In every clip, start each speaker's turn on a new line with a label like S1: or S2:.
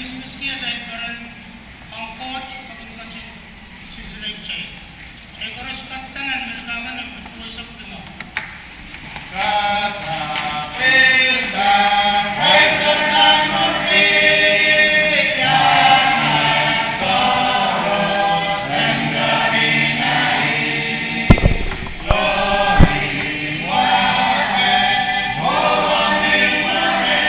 S1: meski ajaib baran angkot pagkakasi sisilay chay. Chay koros katanan milkakan ang patuloy primo.
S2: Kasapinda, Haizanan Mati, Yana Solo, Sengkarinai, Lori Wake, Moami Mare,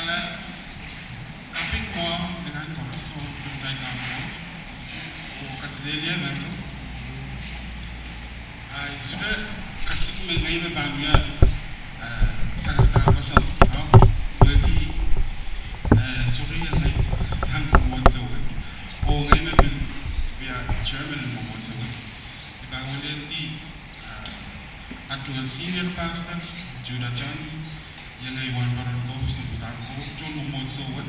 S3: Kala kaping mo dengan koros so sampai kamu o kasidelia nanti sudah kasih mengenai bangnya sangat terasa bagi suri yang naik sangat muat o ngai biar German muat di bangunan di actual senior pastor Judah Chan yang ay wan baron ko sa butang ko chon mo so wat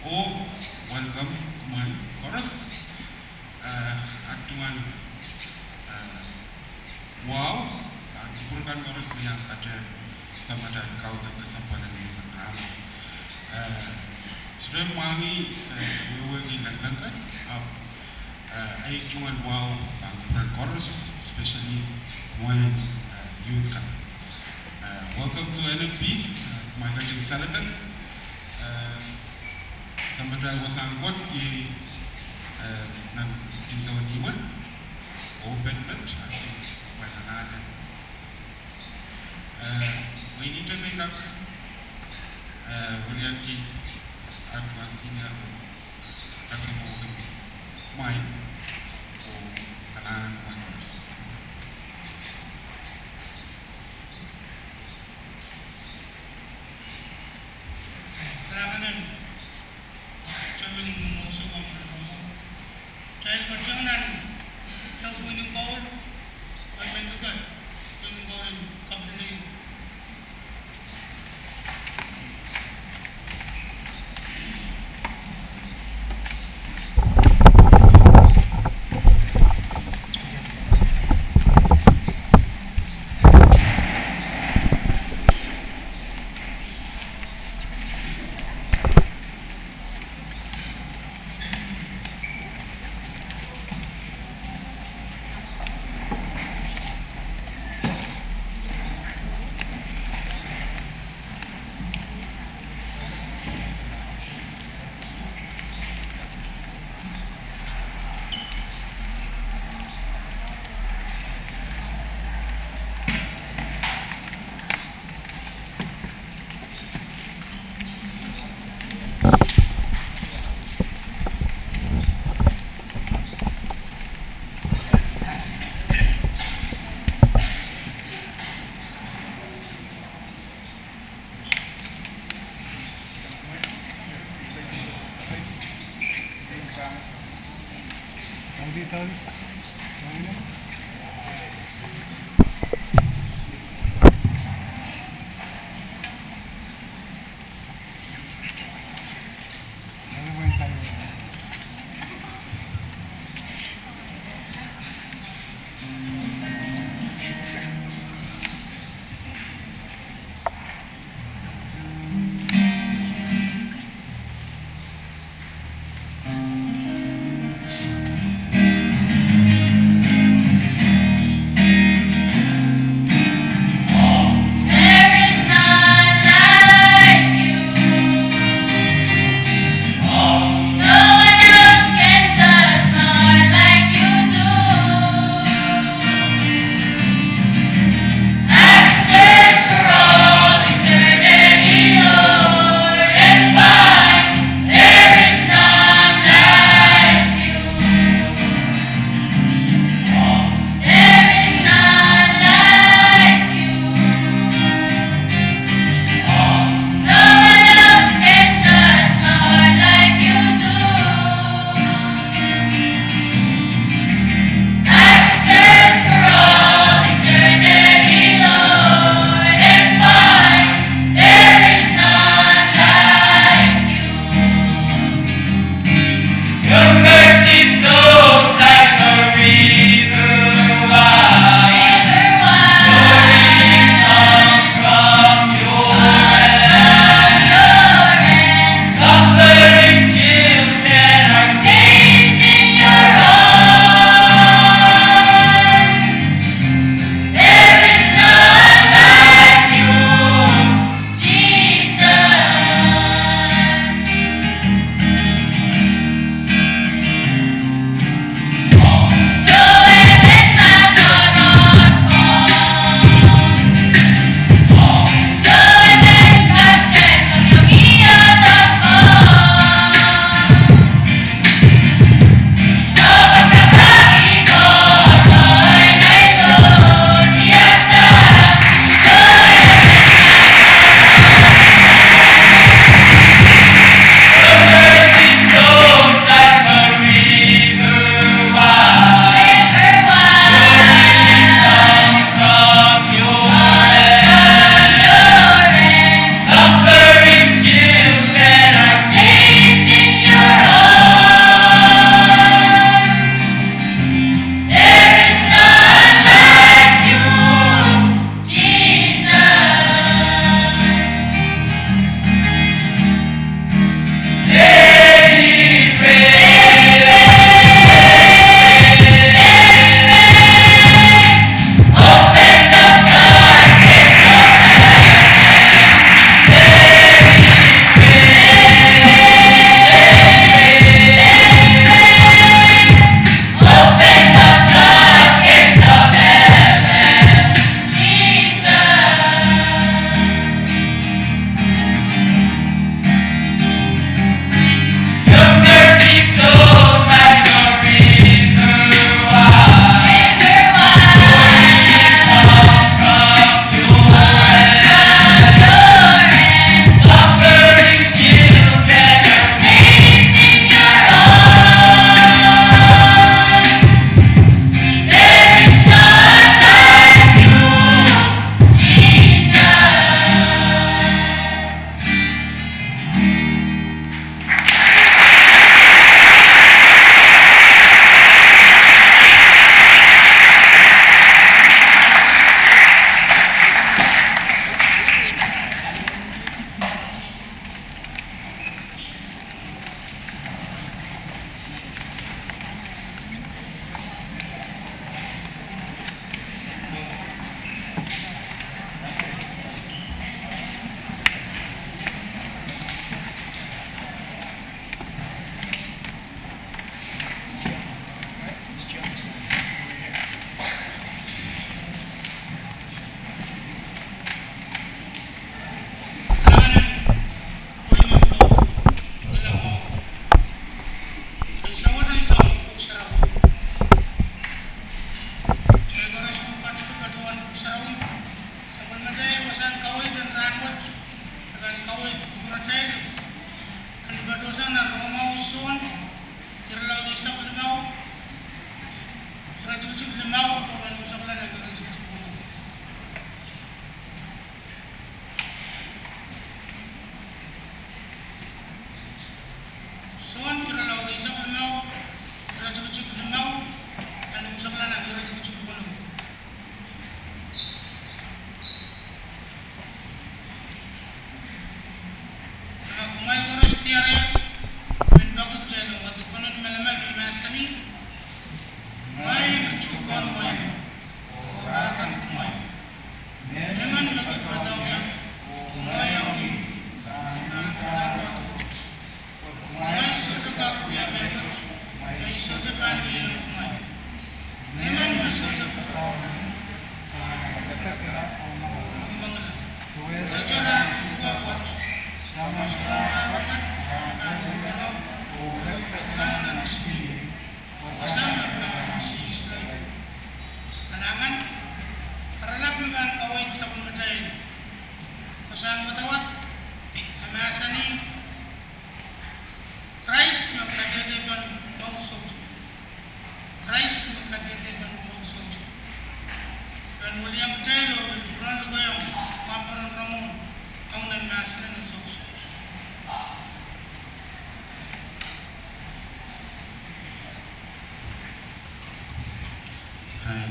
S3: o welcome kuman chorus actual wow purkan chorus yang ada sama dan kau dan kesempatan ini sangat sudah wangi wewe gilang kan ay cuman wow purkan chorus especially one youth kan. Welcome to NFP, my cousin Salatin. Sampai wasangkot di nan di zona iwan, open bench, pada nada. We need to make up. Beliau di advasinya kasih mau main, kanan main.
S1: Kailangan German musuh kamu. Dahil perjalanan yang punya baul, main juga punya baul company.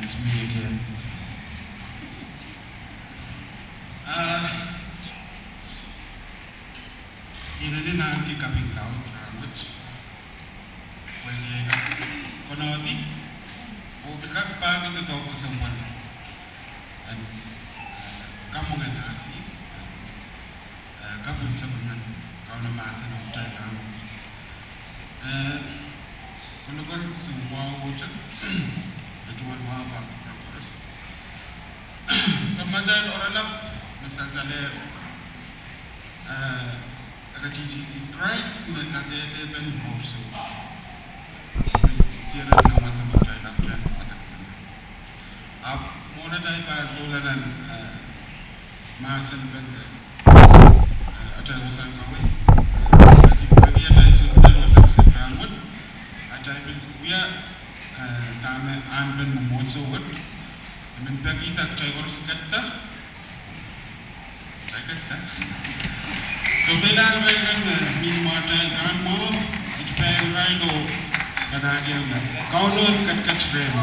S3: it's me again. Ina din ang ikabing laon language. Pwede na. Konoti, o bikak pa kita tahu kesembuhan. And kamu kan nasi, kamu sebenarnya kau nama asal orang kamu. Kalau kau semua wujud, itu orang apa terus. Sama jalan orang lap, misalnya Christ mengadili ben morso. Tiada nama sama jalan lap jalan pada kita. Ab mana dah ibarat dolaran masan ben ada urusan kau. Bagi ada isu dan urusan sekarang. Ada dia tamu anben morso word. Minta kita cakap harus kata. So bila mereka min modal grandma itu pay ride kada dia kau non kat trend.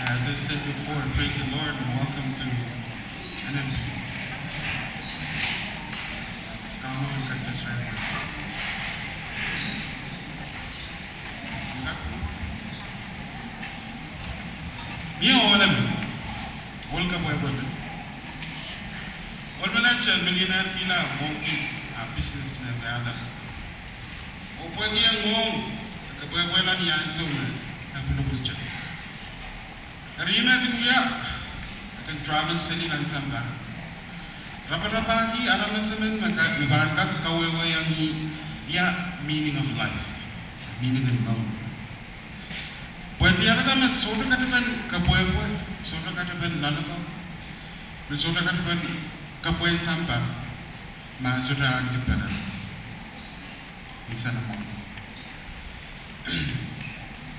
S3: As I said before, praise the Lord and welcome to NMP. Kamu bukan keserangan. Dia orang, orang kapai buat. Orang mana cakap millionaire pila, mungkin businessman berada. Apa dia ngom, kapai buat ni yang semua, nak belum bercakap. Karena dia akan travel seni dan samba. Rapat-rapat ini alam semen maka dibangkang kawewe yang ya meaning of life, meaning of life. Buat dia ada macam soda katakan kapoe-poe, soda katakan lalu kau, soda katakan kapoe samba, mah soda angin pada. Di sana mau.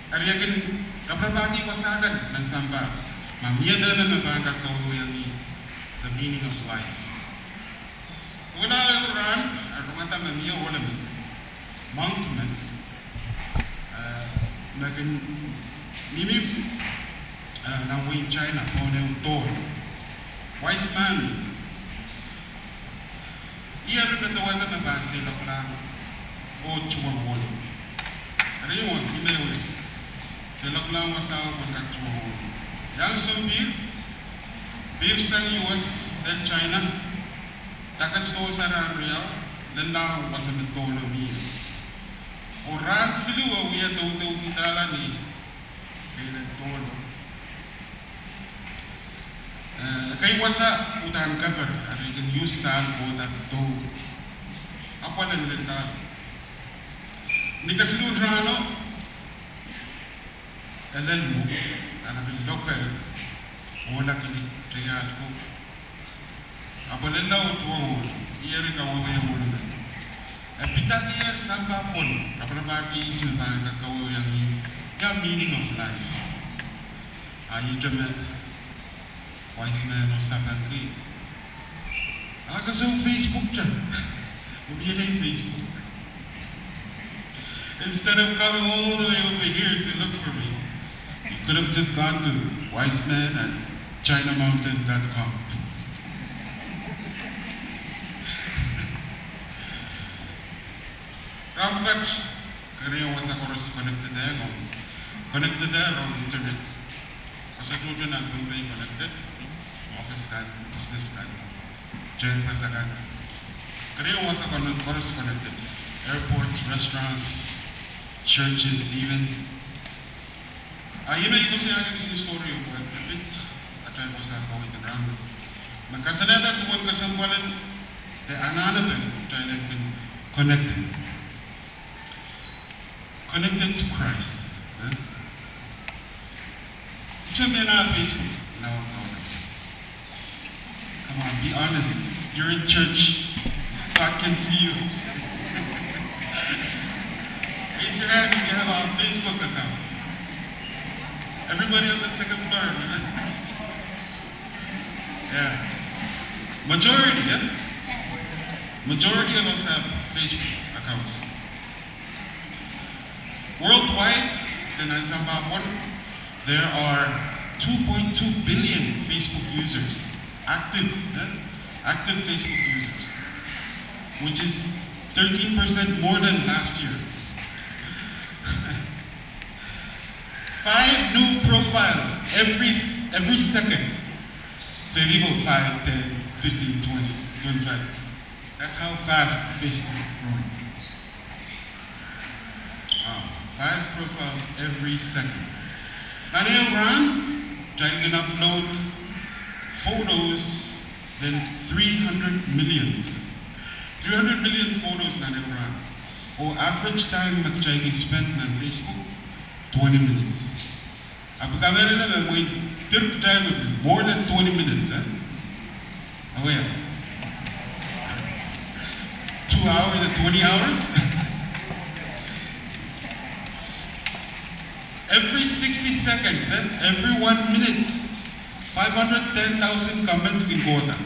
S3: Hari ini dapat bagi pasangan dan sambar. Mamia dalam membangkang kau yang the meaning of life. Wala orang, rumah tangga mamia wala mountain. Nagan nimi nawin China pone utol. Wise man. Ia rin tawag na bangsa laklang o chuwang wala. Riyon imewe. Selok lang masawa pagkaktuwa. Yang sumbir, bir sang US dan China, takas to sa Riyal, dan lang pa sa mentolo mi. Orang siluwa wiya taw-taw kitala ni kailan tolo. Kay wasa utang kabar, arigan yusan ko to. Apa lang lental. Ni kasilun rano, Elalu, anak lokal, orang kini teriak aku. Apa lelau tuan, ia rekawa yang mana? Pita dia sampai pun, apa bagi sultan kau yang meaning of life. Ayu cuma wise man or sabangri. Aku so Facebook je, dia dari Facebook. Instead of coming all the way over here to look for me. Could have just gone to wiseman at chinamountain.com. Ramkat, karena wasa koros connected there on internet. Kasi tujuan ang Bombay connected, office kan, business kan, join pasa kan. Karena wasa koros connected, airports, restaurants, churches, even. Ini ikut saya kisah story buat bit atau pasal kau itu drama. Maka sadar tuan kesembuhan the anak-anak Thailand pun connected. connected to Christ. This will be on our Facebook. No. Come on, be honest. You're in church. God can see you. Raise your hand if you have a Facebook account. Everybody on the second floor. Yeah. Majority, yeah? Majority of us have Facebook accounts. Worldwide, then as about there are 2.2 billion Facebook users, active Facebook users, which is 13% more than last year. 5 new profiles every second. So if you go 5, 10, 15, 20, 25, that's how fast Facebook is growing. 5 profiles every second. And then I can upload photos, then 300 million. 300 million photos na run. Or average time na I spent on Facebook, 20 minutes. Apo kamera na may time more than 20 minutes. Oh yeah. 2 hours and 20 hours? Every 60 seconds, every 1 minute, 510,000 comments can go down.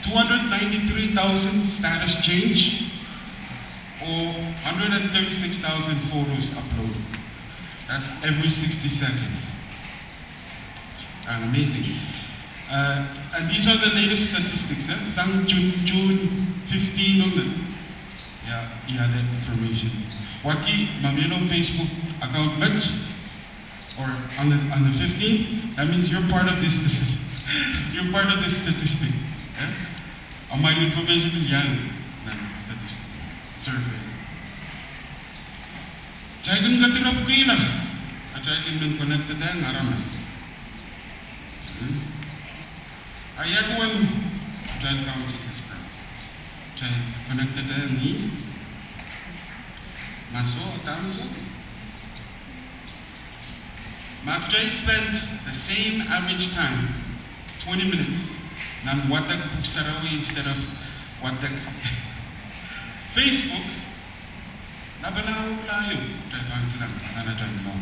S3: 293,000 status change, or 136,000 photos uploaded. That's every 60 seconds. And amazing. And these are the latest statistics. Some June 15 on the, yeah, that information. Waki, Mamelo Facebook account match, or on the 15th, that means you're part of this statistic. You're part of this statistic. On my information, young statistic survey. Jaigan gatirap kila, at jaigan men connected ang aramas. Ayatuan, jaigan count Jesus Christ. Jaigan connected ang ni Maso Tamso. Mark Jay spent the same average time, 20 minutes, ng Watag Buksarawi instead of Watag Facebook. Nabalaw tayo, tayo lang, nanadyan mo.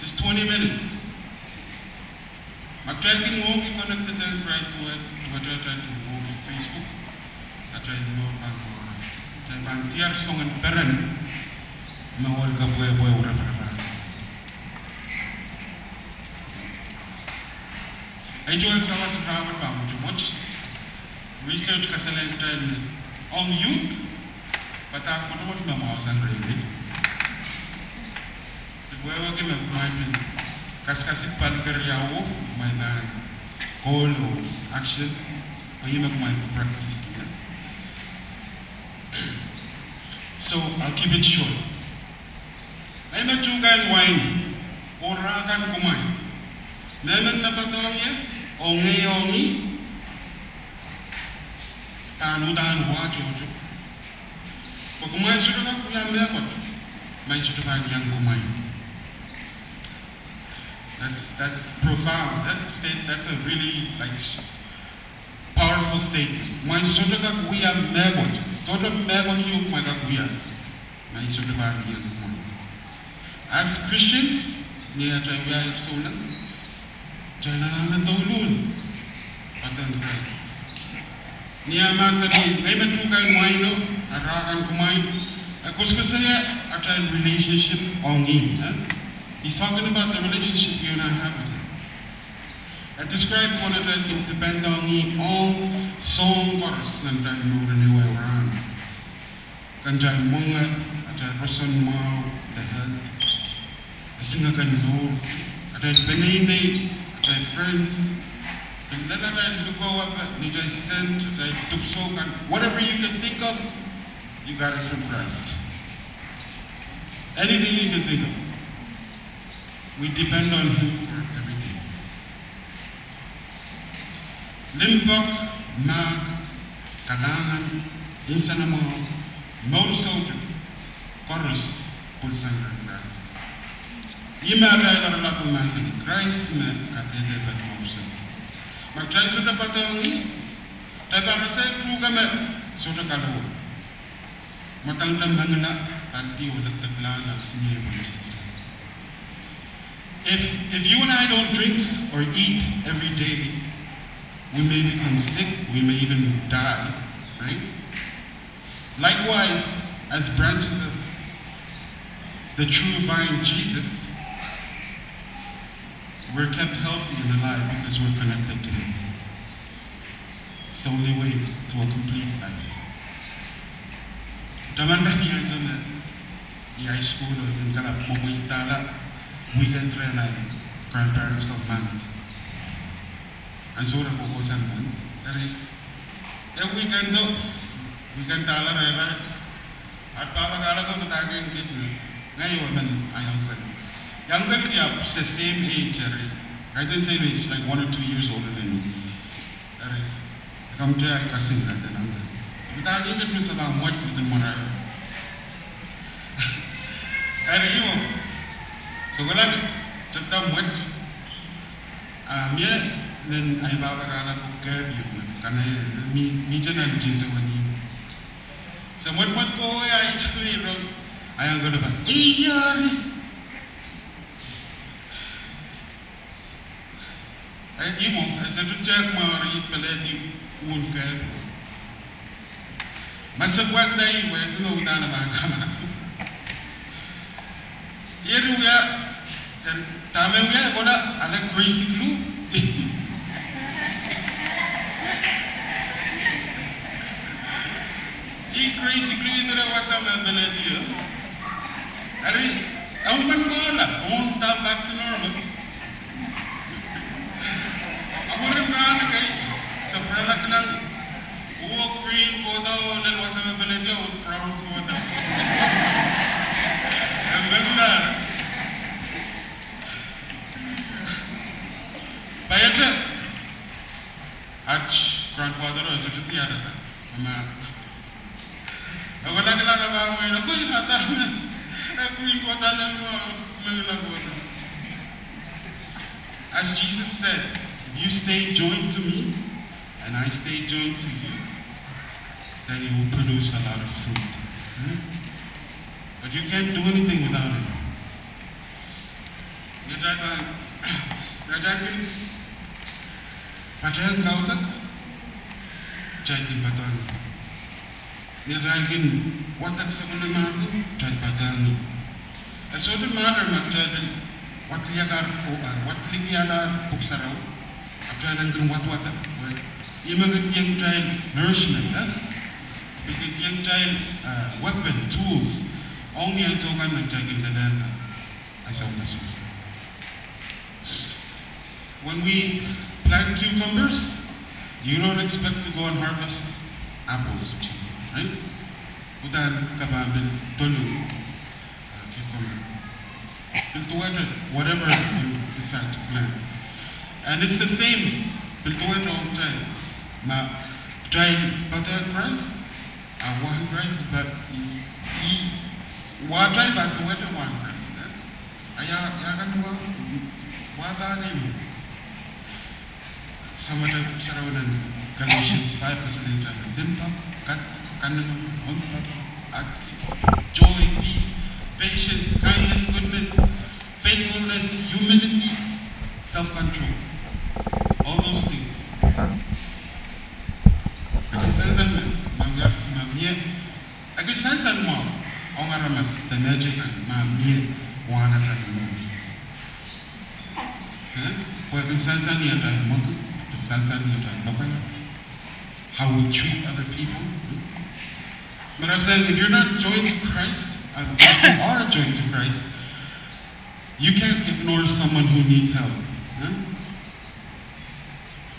S3: Just 20 minutes. Mag-try mo, i-connected ang right to it, try to go to Facebook. At-try mo, pang tiyak songan peran, mawal ka buhay-buhay ura-para. Ay jual sawa sa prawan pa mo much research kasi lang on youth, patak mo naman mamawasan rin. Siguro ka mag-prime kas-kasik palikaryawo, may na goal o action, may mag-practice ka. So I'll keep it short. Ay nagtsugan wine, orakan kumain. Naman na patawang yan, ongi-ongi, tanu-tanu wajo-wajo. Pag kumain sudah ka kuya mekot, may sudah ka yang kumain. That's profound. That's a really powerful statement. May sudah ka kuya mekot, sudah mekot yung may ka kuya, may sudah ka yang kumain. As Christians, niya tayo yung sulang, Jangan naman tulun. Patan Christ. Niya masabi, ay matukan waino, arakan kumain. Gusto saya at relationship ongi. He's talking about the relationship you and I have with him. I described one of them in depend ongi all song chorus nanday mo renew around. Kanjay monga, at person mau the health. Singakan no, at benay my friends, whatever you can think of, you got it from Christ. Anything you can think of. We depend on Him for everything. Limbok, mag, kalangan, Insan mo, most soldier, chorus, pulsan Christ. Ima rai la la kung nasa ni Christ na katete ba most soldier. Magtay sa dapat ang tayo sa kru kami sudah kalau matang tambang na tanti ulat taglala siniya mo If you and I don't drink or eat every day, we may become sick, we may even die, right? Likewise, as branches of the true vine, Jesus, we're kept healthy and alive because we're connected to Him. It's the only way to a complete life. Damanda niya sa na high school o yung kalap mumuitala weekend rin ay grandparents ko man. Ang surang ko kusan man. Dari, weekend tala rin rin. At papagala ko matagi yung kit na. Ngayon man ayaw ko rin. Young girl niya, the same age, I didn't say age, she's like 1 or 2 years older than me. Dari, come to a kasing na din ang girl. Matagi kit mo sa bang mo din mo na. Dari yun. So wala is cerita muat, mia nen ay baba kala ko kerja karena mi jangan jenis wani. So muat ko ay cakli ro ayang ko na ba? Iyari. Ay imo, sa tutyak mari peleti un kerja. Masagwag dai wes no utana ba kama. Yeru ya tamen ya koda ada crazy glue. Crazy glue itu dah wasa membela dia. Hari, awak mana? Awak tak back to normal. Awak orang mana kay seberapa kenal? Uang green koda dan wasa membela dia proud koda. Benar. Bayar Arch grandfather itu jadi ada kan, sama. Aku lagi apa main aku ini ada, aku ini kota lalu mengenal. As Jesus said, if you stay joined to me, and I stay joined to you, then you will produce a lot of fruit. But you can't do anything without it. Padahal kau tak jadi batang. Niragin watak sa mga masa jadi batang. So the matter magdadal wat liyagar ko wat liyala buksaraw. Abdalan kun wat watak. Imagan yang child nourishment, because yang child weapon tools. Only I saw them taking the land. I saw this one. When we plant cucumbers, you don't expect to go and harvest apples or something, right? Udan kababil tolu cucumber. Piltuwedra, whatever you decide to plant. And it's the same. Piltuwedra all time. Ma child butter Christ, one Christ, but Wajai bantu wete one Christ. Ayah kan wata ni. Sama ada sarawanan Galatians 5% limpa kanan joy, peace, patience, kindness, goodness, faithfulness, humility, self-control. All those things. Akisansan mo. Ongaramas tenaje ma mie wana tanu. Kwa sansan ya ta mo sansan ya ta no. How we treat other people. But I'm saying if you're not joined to Christ, if you are joined to Christ, you can't ignore someone who needs help.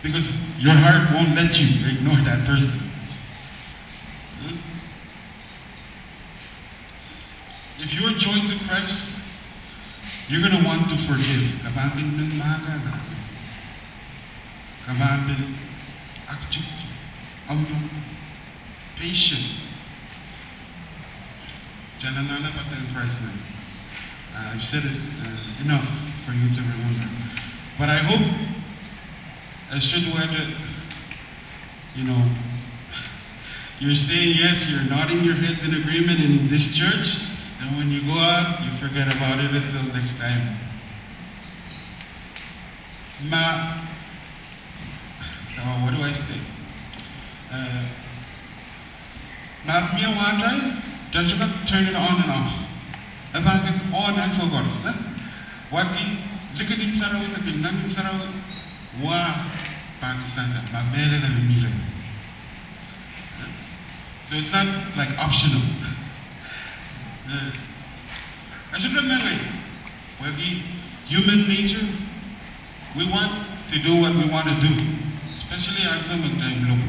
S3: Because your heart won't let you ignore that person. If you're joined to Christ, you're going to want to forgive. Kababin ng maga na. Kababin akchuk. patient. Jalanana Patel Price. I've said it enough for you to remember. But I hope, as Chidwada, you know, you're saying yes, you're nodding your heads in agreement in this church, and when you go out, you forget about it until next time. What do I say? Mia Wandrai, just turn it on and off. If I can on and so on. What he look at him sarau with the Binam sarau, wa Pakistan, my better than me. So it's not like optional. I should remember, well, human nature, we want to do what we want to do, especially at some time long.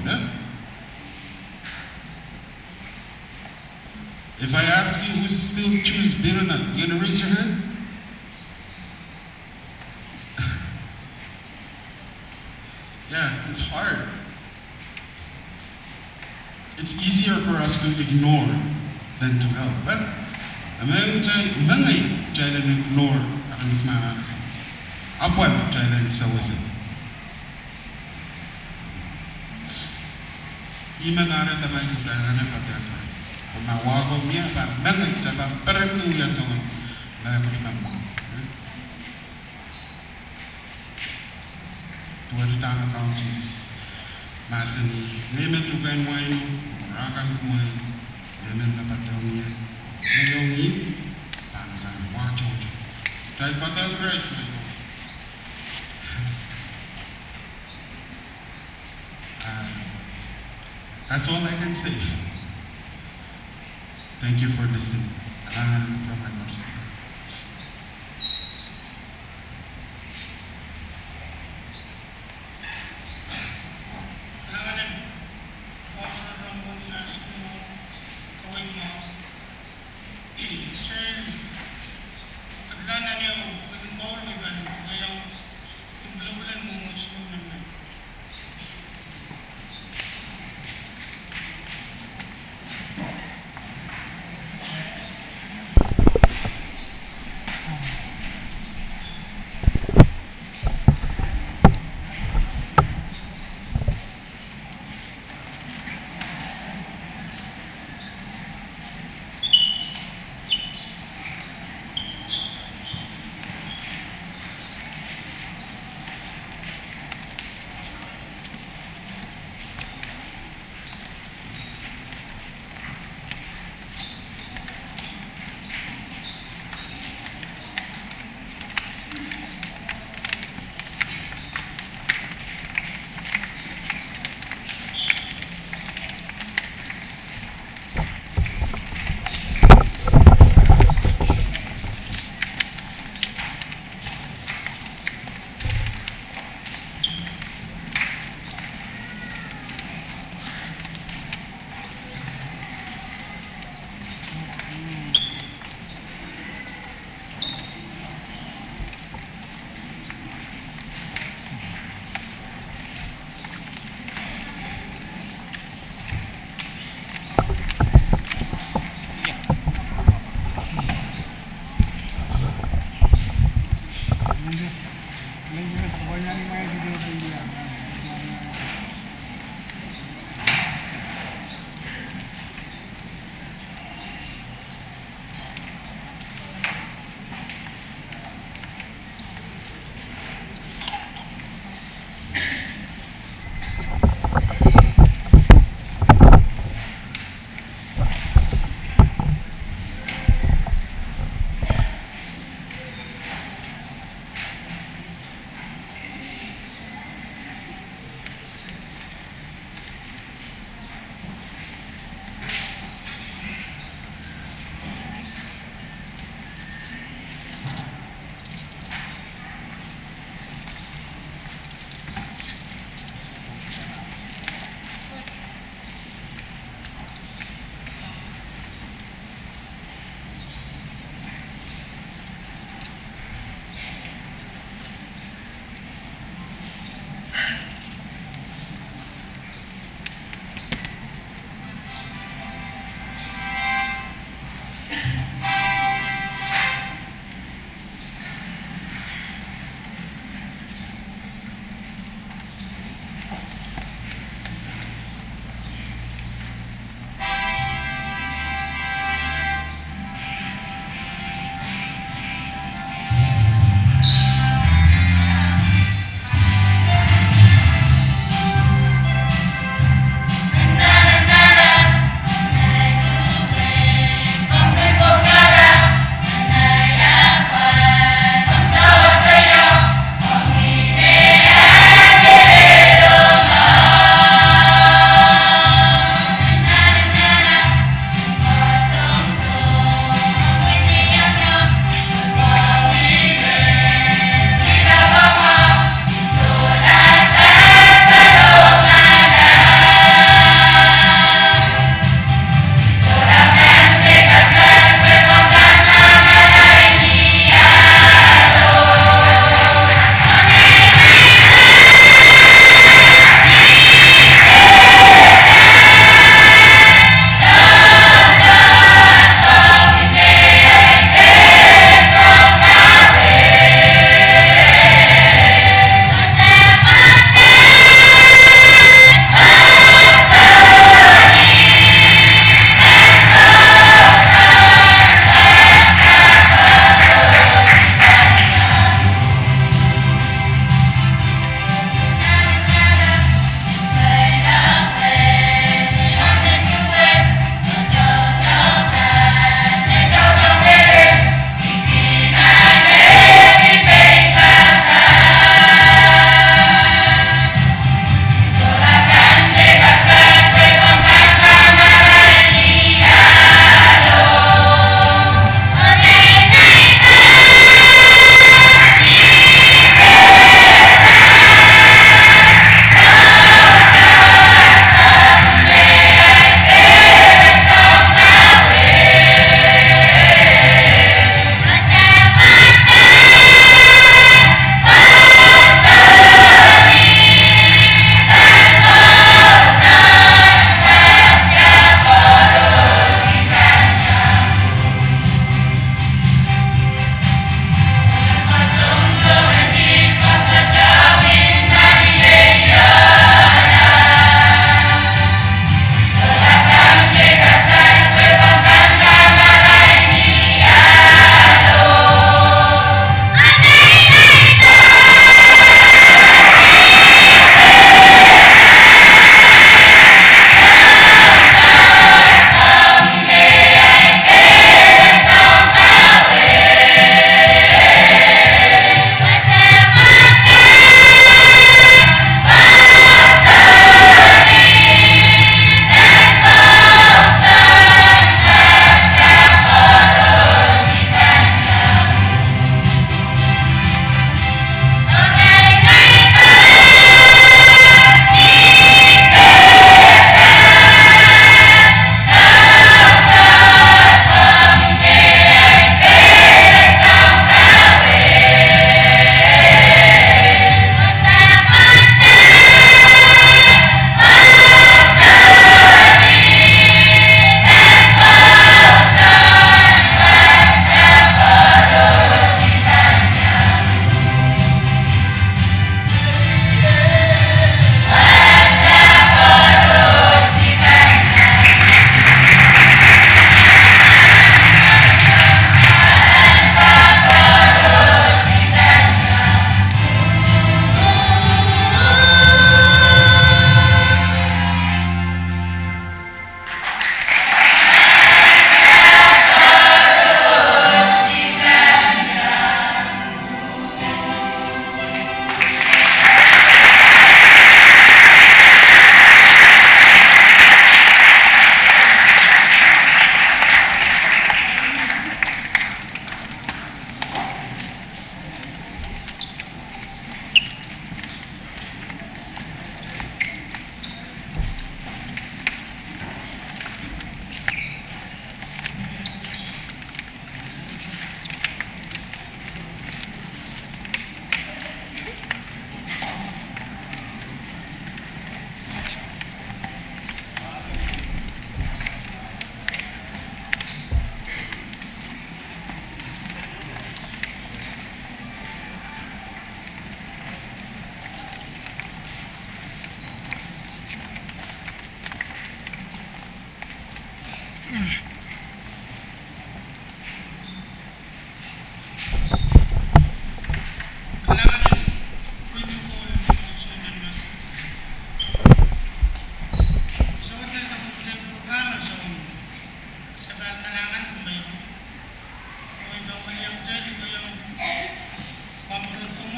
S3: If I ask you who still choose Biruna, you gonna raise your hand? Yeah, it's hard. It's easier for us to ignore than to help. But I'm going to ignore upward Thailand is always it. Even out of the mind of Thailand, but they're first. My walk of me, but nothing to have a better than we are so to what the town account Jesus. Masani, name it to Grand Wine, Rakan Kumai, name it the Patonia, Naomi, Pantan, watch out. Type Patel Christ. That's all I can say. Thank you for listening.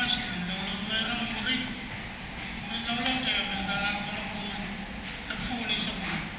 S1: masih mendalam merah murid. Mendalam saya mendalam pun aku ni sebut.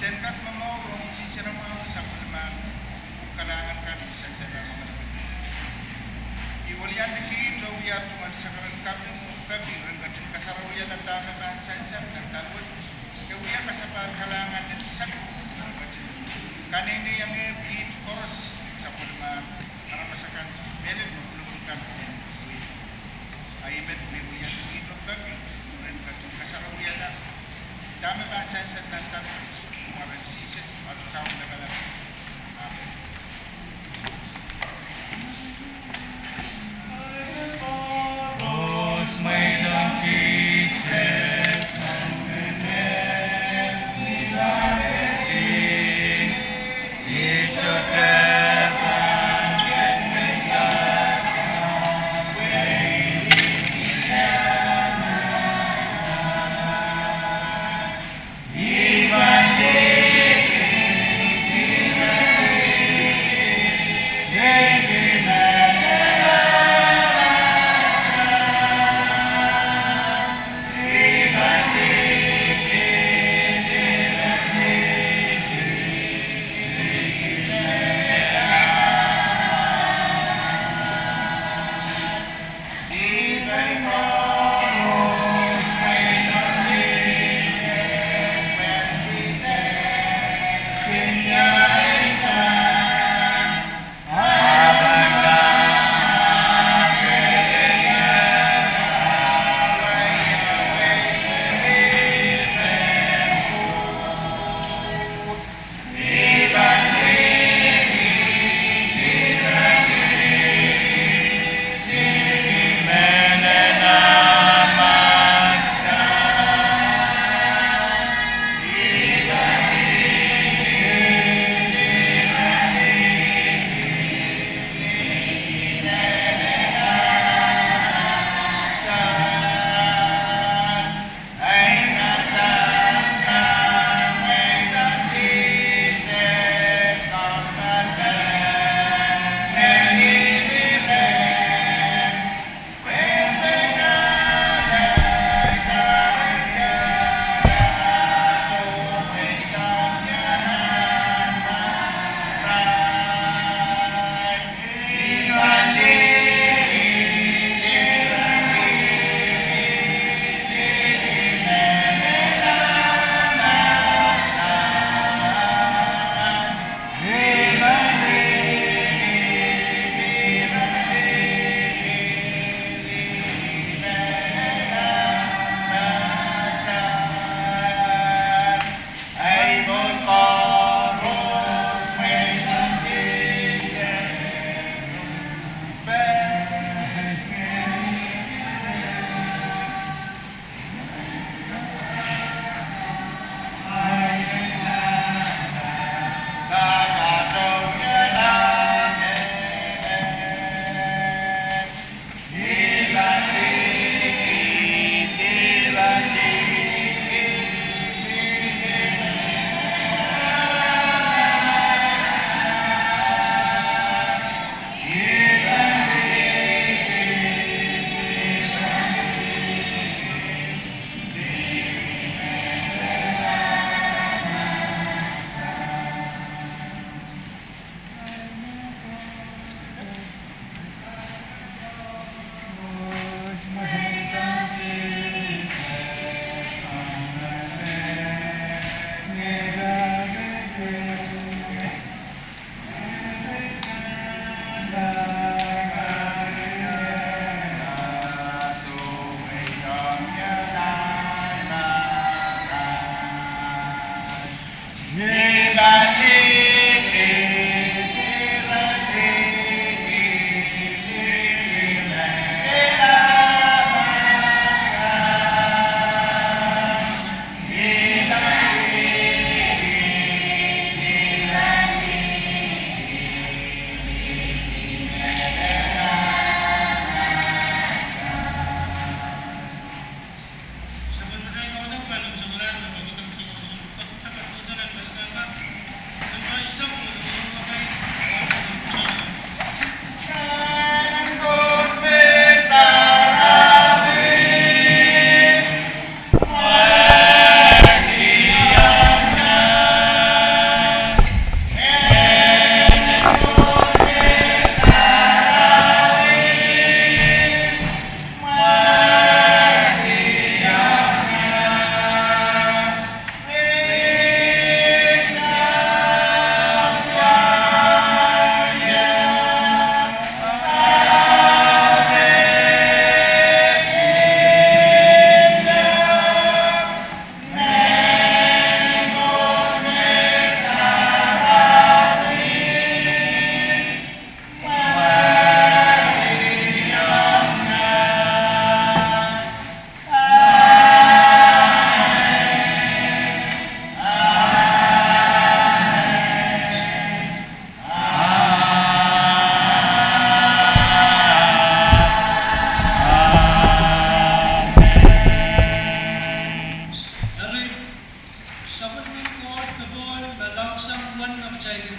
S1: Senkat memorong si ceramah sampai kalangan kami saya Iwalian lagi rawia tuan sekarang kami renggatin kasarawia dan dami bahasa dan talwid kewia kasapal kalangan dan kisahis kan ini yang di koros sampai para masakan belen mengumpulkan ayat iwalian lagi kami renggatin kasarawia dan dami bahasa dan talwid kemarin sisis atau tahun negara.
S2: It's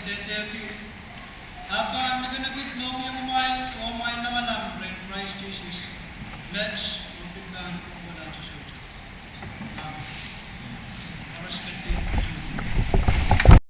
S4: Tetepi. Apa naganagit no yung umay naman ng Christ Jesus. Next.